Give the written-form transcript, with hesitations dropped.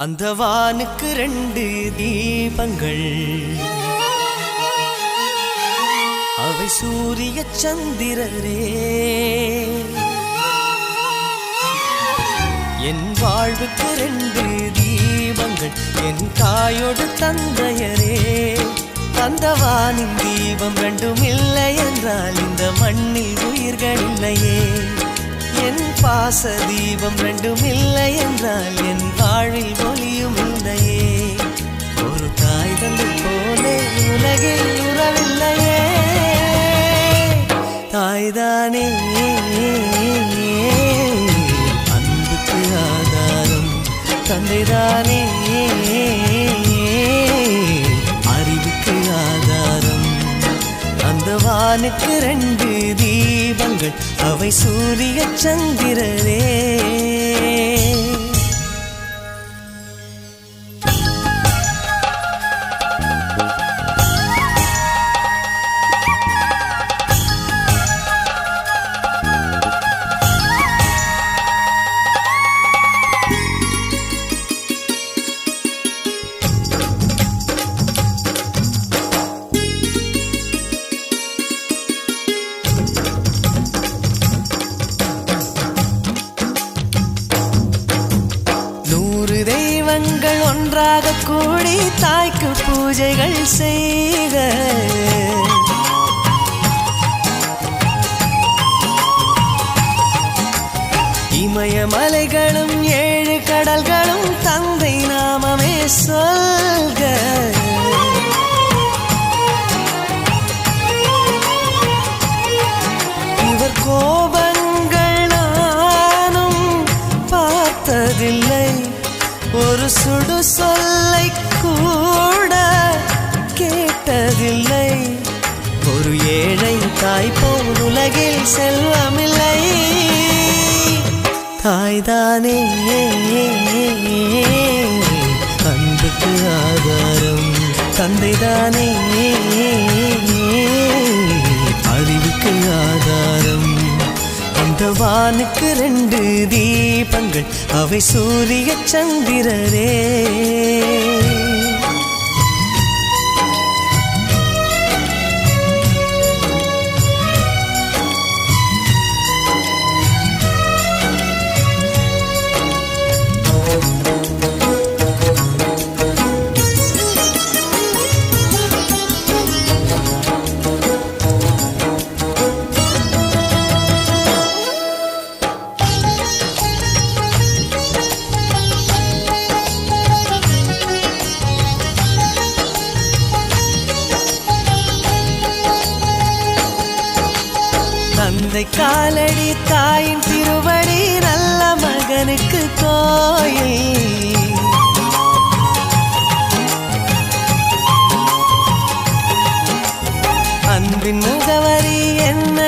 அந்த வானுக்கு 2 தீபங்கள், அவை சூரிய சந்திரரே. என் வாழ்வுக்கு 2 தீபங்கள், என் தாயோடு தந்தையரே. அந்த வானின் தீபம் 2ம் இல்லை என்றால் இந்த மண்ணில் உயிர்கள் இல்லையே. என் பாச தீபம் 2ம் இல்லை என்றால் என் வாழ்வில் ஒளியும் இல்லையே. ஒரு தாய் தந்தை போலே உலகில் உறவில்லையே. தாய்தானே அன்புக்கு ஆதாரம், தந்தைதானே அறிவுக்கு ஆதாரம். அந்த வானுக்கு 2 தீபங்கள், அவை சூரிய சந்திரரே. தெய்வங்கள் ஒன்றாக கூடி தாய்க்கு பூஜைகள் செய்த, இமயமலைகளும் 7 கடல்களும் தந்தை நாமமே சொல்க. இவர் கோபங்கள் நானும் பார்த்ததில்லை, ஒரு சுடு சொல்லை கூட கேட்டதில்லை. ஒரு ஏழை தாய் போல் உலகில் செல்வமில்லை. தாய்தானே அன்புக்கு ஆதாரம், தந்தைதானே அறிவுக்கு ஆதாரம். அந்த வானுக்கு 2 தீபங்கள், அவை சூரிய சந்திரரே. தந்தை காலடி தாயின் திருவடி, நல்ல மகனுக்கு கோயில். அன்பின் முகவரி என்ன